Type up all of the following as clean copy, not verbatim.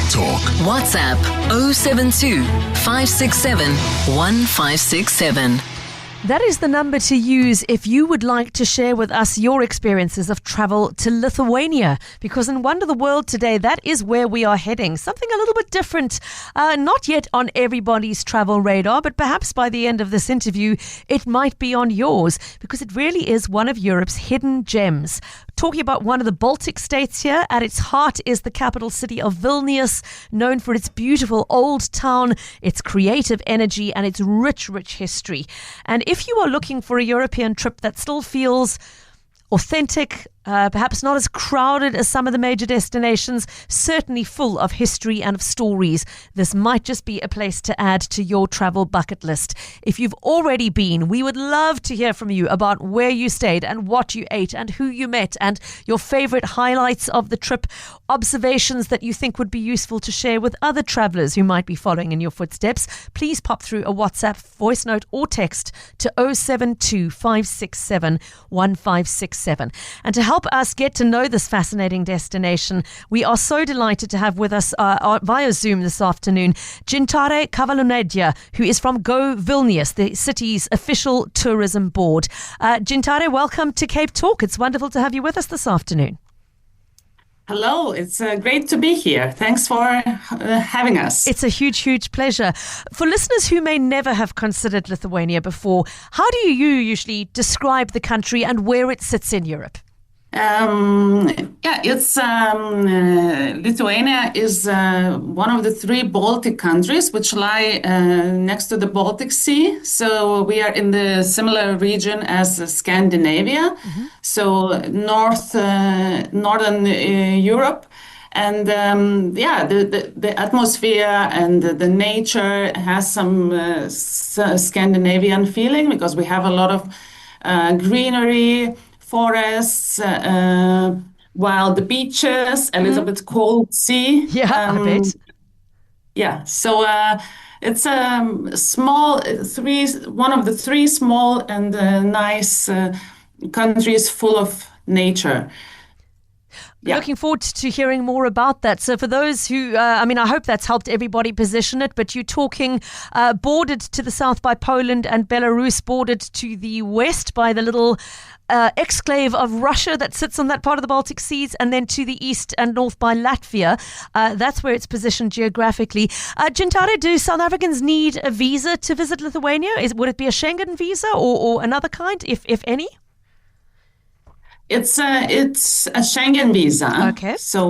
CapeTalk. WhatsApp 072 567 1567. That is the number to use if you would like to share with us your experiences of travel to Lithuania. Because in Wonder the World today, that is where we are heading. Something a little bit different, not yet on everybody's travel radar, but perhaps by the end of this interview, it might be on yours, because it really is one of Europe's hidden gems. Talking about one of the Baltic states here, at its heart is the capital city of Vilnius, known for its beautiful old town, its creative energy, and its rich, rich history. And if you are looking for a European trip that still feels authentic, perhaps not as crowded as some of the major destinations, certainly full of history and of stories, this might just be a place to add to your travel bucket list. If you've already been, we would love to hear from you about where you stayed and what you ate and who you met and your favorite highlights of the trip, observations that you think would be useful to share with other travelers who might be following in your footsteps. Please pop through a WhatsApp voice note or text to 072 567 1567. And to help us get to know this fascinating destination, we are so delighted to have with us via Zoom this afternoon Gintare Kavaliūnaitė, who is from Go Vilnius, the city's official tourism board. Gintare, welcome to CapeTalk. It's wonderful to have you with us this afternoon. Hello, it's great to be here. Thanks for having us. It's a huge, huge pleasure. For listeners who may never have considered Lithuania before, how do you usually describe the country and where it sits in Europe? It's Lithuania is one of the three Baltic countries which lie next to the Baltic Sea. So we are in the similar region as Scandinavia, so northern Europe. And the atmosphere and the nature has some Scandinavian feeling, because we have a lot of greenery, forests, wild beaches, a little bit cold sea. Yeah, I bet. Yeah, so it's one of the three small and nice countries full of nature. Yeah. Looking forward to hearing more about that. So for those who, I hope that's helped everybody position it, but you're talking bordered to the south by Poland and Belarus, bordered to the west by the little exclave of Russia that sits on that part of the Baltic Seas, and then to the east and north by Latvia. That's where it's positioned geographically. Gintare, do South Africans need a visa to visit Lithuania? Would it be a Schengen visa or another kind, if any? It's a Schengen visa. Okay. So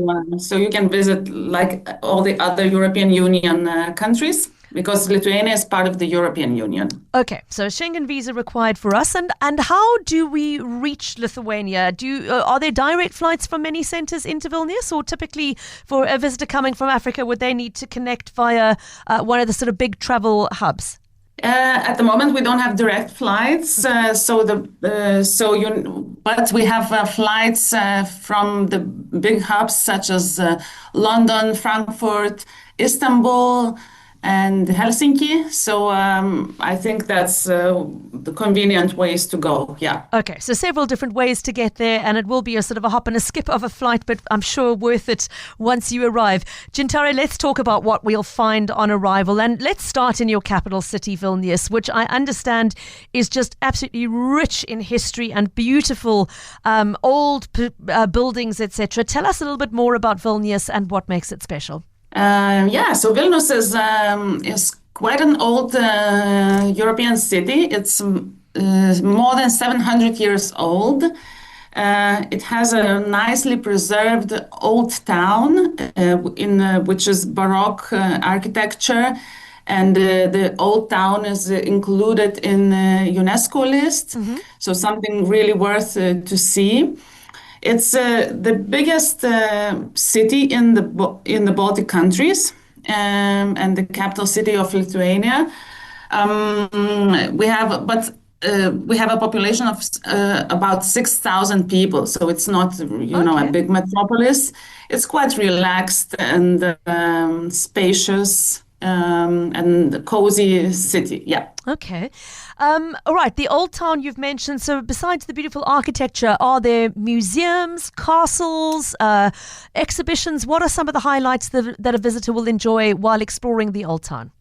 you can visit like all the other European Union countries, because Lithuania is part of the European Union. Okay, so a Schengen visa required for us. And how do we reach Lithuania? Are there direct flights from many centres into Vilnius, or typically for a visitor coming from Africa, would they need to connect via one of the sort of big travel hubs? At the moment, we don't have direct flights, but we have flights from the big hubs such as London, Frankfurt, Istanbul, and Helsinki. So I think that's the convenient ways to go. Yeah. Okay, so several different ways to get there, and it will be a sort of a hop and a skip of a flight, but I'm sure worth it once you arrive. Gintare, let's talk about what we'll find on arrival, and let's start in your capital city, Vilnius, which I understand is just absolutely rich in history and beautiful old buildings, etc. Tell us a little bit more about Vilnius and what makes it special. So Vilnius is quite an old European city. It's more than 700 years old. It has a nicely preserved old town which is Baroque architecture, and the old town is included in UNESCO list. So something really worth to see. It's the biggest city in the Baltic countries, and the capital city of Lithuania. We have a population of about 6,000 people, so it's not a big metropolis. It's quite relaxed and spacious. and cozy city. Yeah. Okay. All right. The old town you've mentioned. So besides the beautiful architecture, are there museums, castles, exhibitions? What are some of the highlights that a visitor will enjoy while exploring the old town?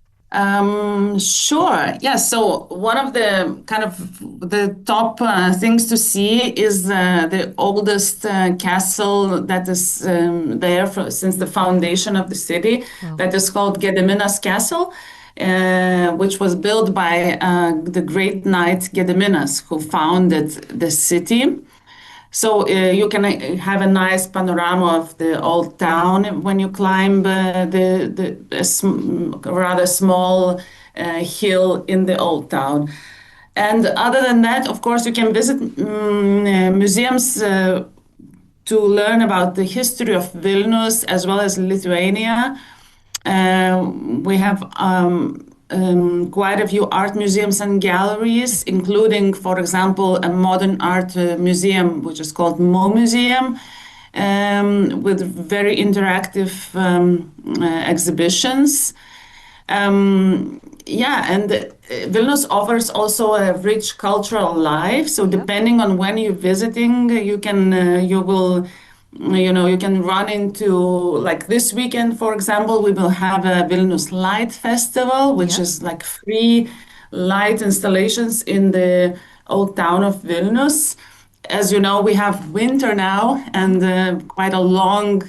Sure. Yeah. So one of the kind of the top things to see is the oldest castle that is there since the foundation of the city. Wow. That is called Gediminas Castle, which was built by the great knight Gediminas, who founded the city. So you can have a nice panorama of the old town when you climb rather small hill in the old town. And other than that, of course, you can visit museums to learn about the history of Vilnius as well as Lithuania. We have quite a few art museums and galleries, including, for example, a modern art museum, which is called Mo Museum, with very interactive exhibitions. Yeah, and Vilnius offers also a rich cultural life. So depending on when you're visiting, you can run into, like this weekend, for example, we will have a Vilnius Light Festival, which is like free light installations in the old town of Vilnius. As you know, we have winter now and quite a long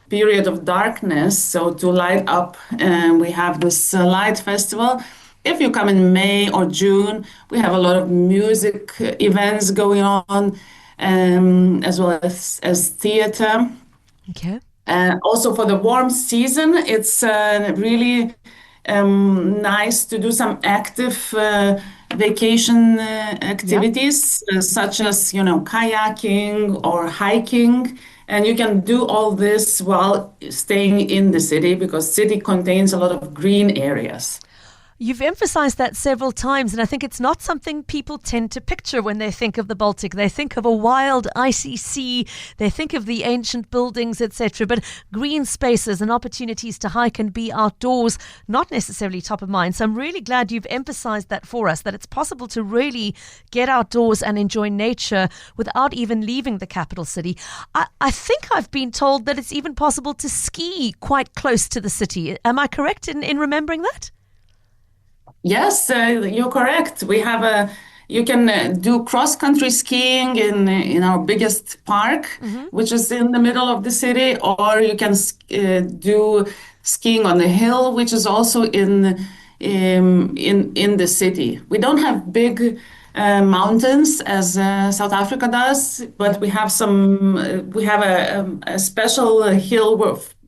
period of darkness. So to light up, we have this light festival. If you come in May or June, we have a lot of music events going on. As well as theater. Okay. Also for the warm season, it's really nice to do some active vacation activities, such as, kayaking or hiking. And you can do all this while staying in the city because city contains a lot of green areas. You've emphasized that several times, and I think it's not something people tend to picture when they think of the Baltic. They think of a wild, icy sea, they think of the ancient buildings, etc. But green spaces and opportunities to hike and be outdoors, not necessarily top of mind. So I'm really glad you've emphasized that for us, that it's possible to really get outdoors and enjoy nature without even leaving the capital city. I think I've been told that it's even possible to ski quite close to the city. Am I correct in remembering that? Yes, you're correct. You can do cross-country skiing in our biggest park, which is in the middle of the city, or you can do skiing on the hill, which is also in the city. We don't have big mountains as South Africa does, but we have a special hill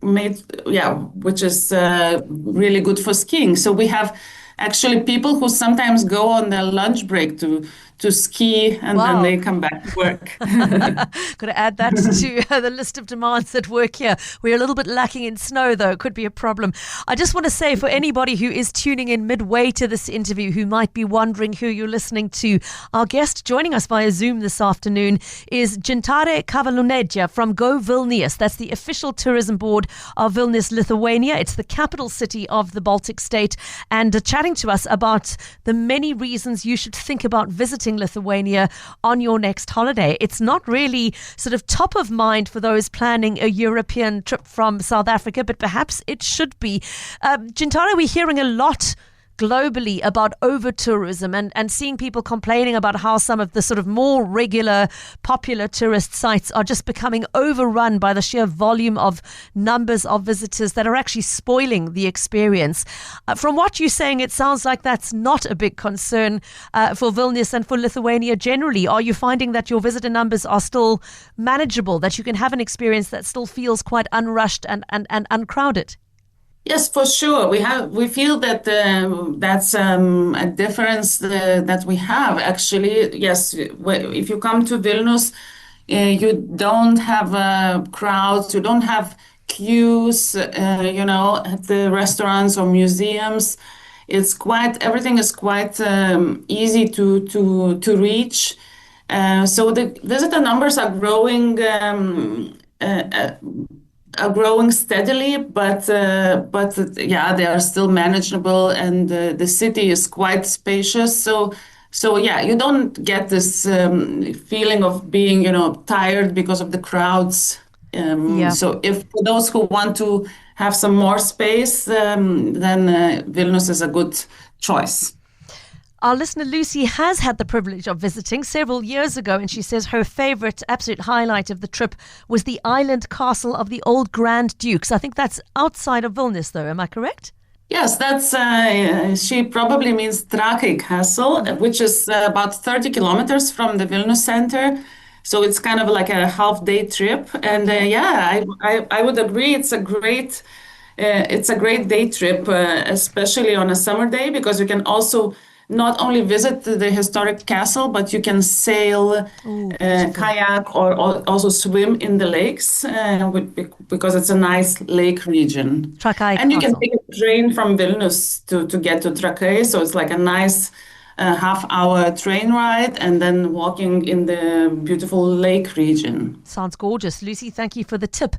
which is really good for skiing. So we have actually people who sometimes go on their lunch break to ski and then they come back to work. Got to add that to the list of demands at work here. We're a little bit lacking in snow, though. It could be a problem. I just want to say, for anybody who is tuning in midway to this interview, who might be wondering who you're listening to, our guest joining us via Zoom this afternoon is Gintare Kavaliūnaitė from Go Vilnius. That's the official tourism board of Vilnius, Lithuania. It's the capital city of the Baltic state, and chatting to us about the many reasons you should think about visiting Lithuania on your next holiday. It's not really sort of top of mind for those planning a European trip from South Africa, but perhaps it should be. Gintare, we're hearing a lot globally about over-tourism and seeing people complaining about how some of the sort of more regular, popular tourist sites are just becoming overrun by the sheer volume of numbers of visitors that are actually spoiling the experience. From what you're saying, it sounds like that's not a big concern for Vilnius and for Lithuania generally. Are you finding that your visitor numbers are still manageable, that you can have an experience that still feels quite unrushed and uncrowded? Yes, for sure. We feel that that's a difference that we have. Actually, yes, if you come to Vilnius, you don't have crowds, you don't have queues, at the restaurants or museums. Everything is quite easy to reach. So the visitor numbers are growing are growing steadily, but yeah, they are still manageable, and the city is quite spacious. So yeah, you don't get this feeling of being, tired because of the crowds. So if for those who want to have some more space, then Vilnius is a good choice. Our listener Lucy has had the privilege of visiting several years ago, and she says her favourite, absolute highlight of the trip was the island castle of the old Grand Dukes. I think that's outside of Vilnius, though. Am I correct? Yes, that's she probably means Trakai Castle, which is about 30 kilometers from the Vilnius center. So it's kind of like a half-day trip, and I would agree. It's a great day trip, especially on a summer day, because you can also not only visit the historic castle, but you can sail, kayak, or also swim in the lakes because it's a nice lake region. Trakai and you Castle. can take a train from Vilnius to get to Trakai, so it's like a nice half-hour train ride and then walking in the beautiful lake region. Sounds gorgeous. Lucy, thank you for the tip.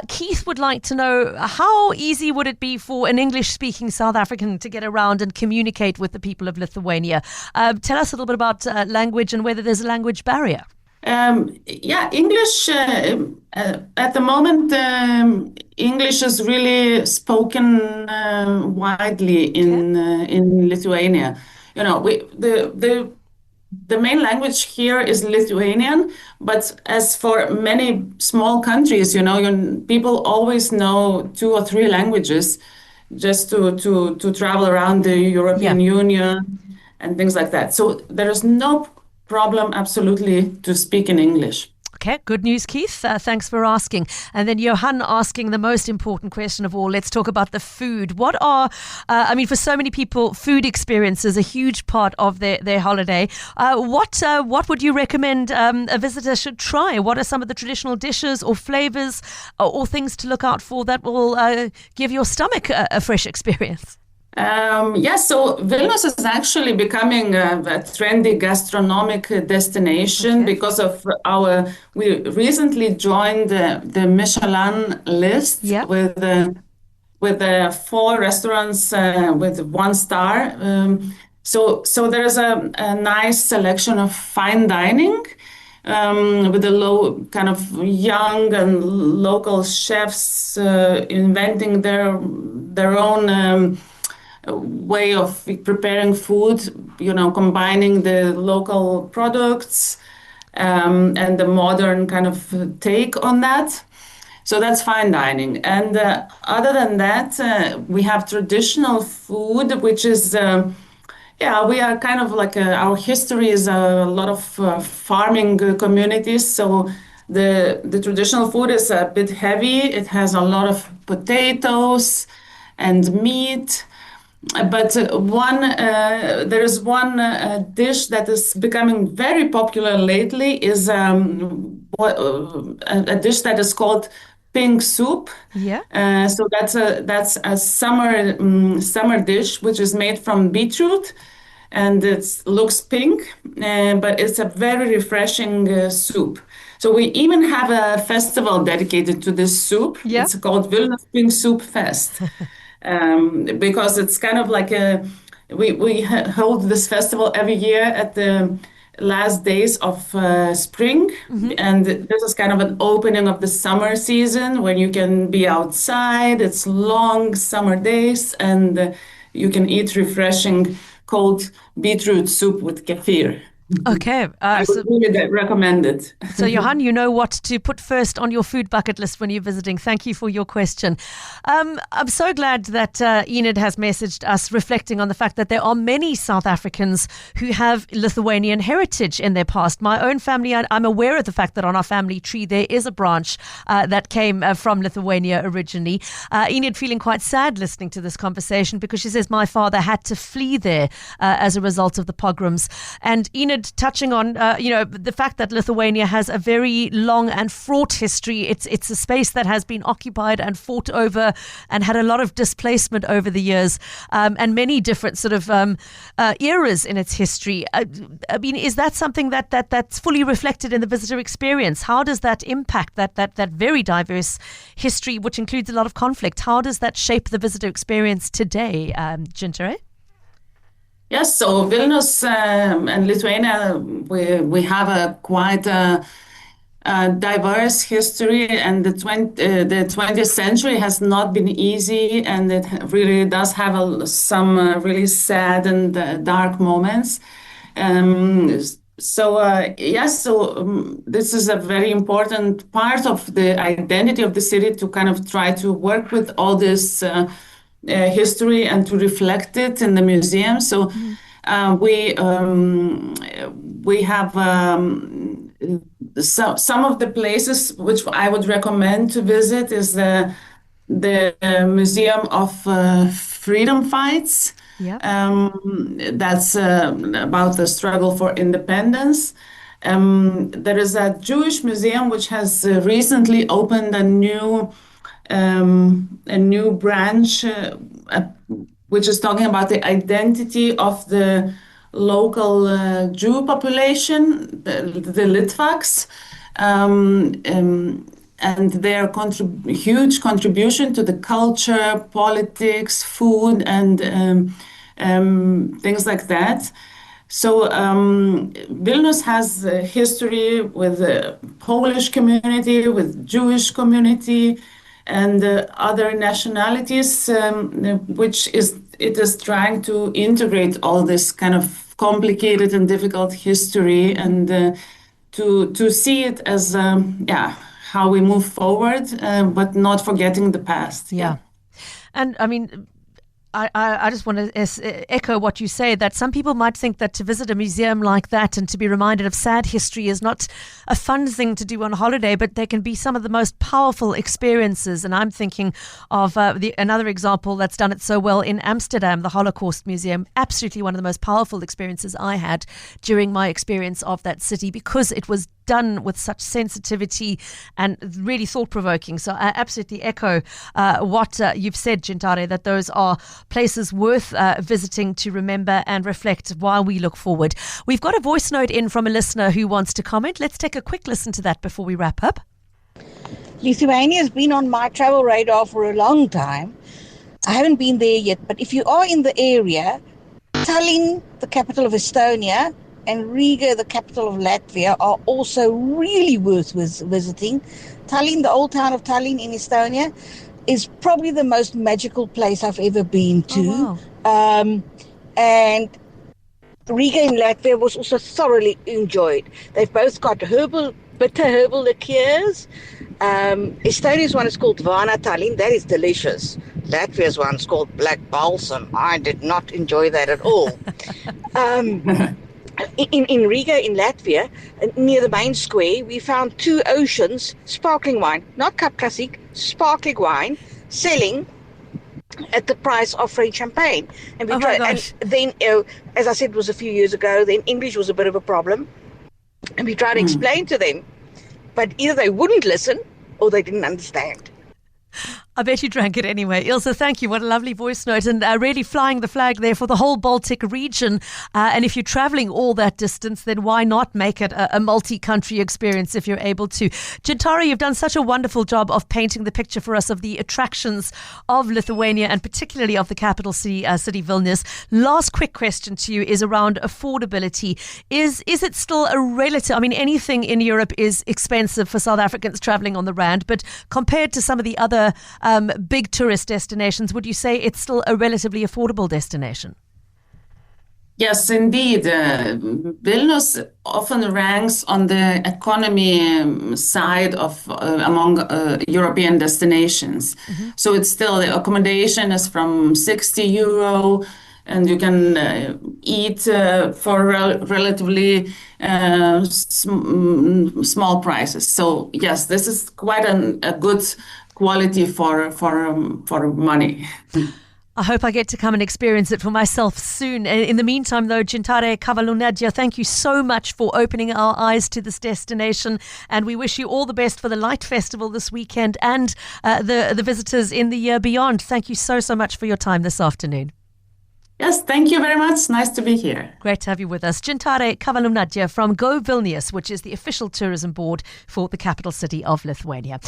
Keith would like to know, how easy would it be for an English-speaking South African to get around and communicate with the people of Lithuania? Tell us a little bit about language and whether there's a language barrier. English, at the moment, English is really spoken widely in Lithuania. The main language here is Lithuanian, but as for many small countries, people always know 2 or 3 languages just to travel around the European Union and things like that. So there is no problem absolutely to speak in English. Okay, good news, Keith. Thanks for asking. And then Johan asking the most important question of all. Let's talk about the food. What are, for so many people, food experience is a huge part of their holiday. What would you recommend a visitor should try? What are some of the traditional dishes or flavors or things to look out for that will give your stomach a fresh experience? So Vilnius is actually becoming a trendy gastronomic destination because of we recently joined the Michelin list with 4 restaurants with 1 star. So there is a nice selection of fine dining with the low kind of young and local chefs inventing their own way of preparing food, combining the local products and the modern kind of take on that. So that's fine dining. And other than that, we have traditional food, which is, we are kind of like our history is a lot of farming communities. So the traditional food is a bit heavy. It has a lot of potatoes and meat. But there is one dish that is becoming very popular lately is a dish that is called pink soup. So that's a summer dish which is made from beetroot, and it looks pink, but it's a very refreshing soup. So we even have a festival dedicated to this soup. It's called Vilnius Pink Soup Fest. Because it's kind of like we hold this festival every year at the last days of spring, and this is kind of an opening of the summer season when you can be outside. It's long summer days, and you can eat refreshing cold beetroot soup with kefir. Okay. I would really recommend it. So, Johan, you know what to put first on your food bucket list when you're visiting. Thank you for your question. I'm so glad that Enid has messaged us reflecting on the fact that there are many South Africans who have Lithuanian heritage in their past. My own family, I'm aware of the fact that on our family tree there is a branch that came from Lithuania originally. Enid feeling quite sad listening to this conversation because she says, my father had to flee there as a result of the pogroms. And Enid, started touching on, the fact that Lithuania has a very long and fraught history. It's a space that has been occupied and fought over and had a lot of displacement over the years, and many different sort of eras in its history. I mean, is that something that's fully reflected in the visitor experience? How does that impact that very diverse history, which includes a lot of conflict? How does that shape the visitor experience today, Gintare? Yes, so Vilnius and Lithuania, we have a quite diverse history, and the 20th century has not been easy, and it really does have some really sad and dark moments. This is a very important part of the identity of the city, to kind of try to work with all this history and to reflect it in the museum. So we have some of the places which I would recommend to visit is the Museum of Freedom Fights. Yep. That's about the struggle for independence. There is a Jewish museum which has recently opened a new branch, which is talking about the identity of the local Jew population, the Litvaks, and their huge contribution to the culture, politics, food, and things like that. So Vilnius has a history with the Polish community, with Jewish community, and other nationalities, which it is trying to integrate all this kind of complicated and difficult history, and to see it as how we move forward, but not forgetting the past. Yeah. And I mean, I just want to echo what you say, that some people might think that to visit a museum like that and to be reminded of sad history is not a fun thing to do on holiday, but they can be some of the most powerful experiences. And I'm thinking of another example that's done it so well in Amsterdam, the Holocaust Museum. Absolutely one of the most powerful experiences I had during my experience of that city, because it was done with such sensitivity and really thought-provoking. So I absolutely echo what you've said, Gintare, that those are places worth visiting to remember and reflect while we look forward. We've got a voice note in from a listener who wants to comment. Let's take a quick listen to that before we wrap up. Lithuania has been on my travel radar for a long time. I haven't been there yet, but if you are in the area, Tallinn, the capital of Estonia, and Riga, the capital of Latvia, are also really worth visiting. Tallinn, the old town of Tallinn in Estonia, is probably the most magical place I've ever been to. Oh, wow. And Riga in Latvia was also thoroughly enjoyed. They've both got bitter herbal liqueurs. Estonia's one is called Vana Tallinn. That is delicious. Latvia's one is called Black Balsam. I did not enjoy that at all. In Riga, in Latvia, near the main square, we found two Oceans sparkling wine, not Cup Classic, sparkling wine, selling at the price of French champagne. And we tried, and then, as I said, it was a few years ago, then English was a bit of a problem. And we tried to explain to them, but either they wouldn't listen or they didn't understand. I bet you drank it anyway. Ilse, thank you. What a lovely voice note, and really flying the flag there for the whole Baltic region. And if you're traveling all that distance, then why not make it a multi-country experience if you're able to? Gintare, you've done such a wonderful job of painting the picture for us of the attractions of Lithuania, and particularly of the capital city, Vilnius. Last quick question to you is around affordability. Is it still a relative? I mean, anything in Europe is expensive for South Africans traveling on the Rand, but compared to some of the other big tourist destinations, would you say it's still a relatively affordable destination? Yes, indeed. Vilnius often ranks on the economy side of among European destinations. Mm-hmm. So it's still, the accommodation is from €60, and you can eat for relatively small prices. So yes, this is quite a good quality for money. I hope I get to come and experience it for myself soon. In the meantime, though, Gintare Kavaliūnaitė, thank you so much for opening our eyes to this destination. And we wish you all the best for the Light Festival this weekend and the visitors in the year beyond. Thank you so much for your time this afternoon. Yes, thank you very much. Nice to be here. Great to have you with us. Gintare Kavaliūnaitė from Go Vilnius, which is the official tourism board for the capital city of Lithuania.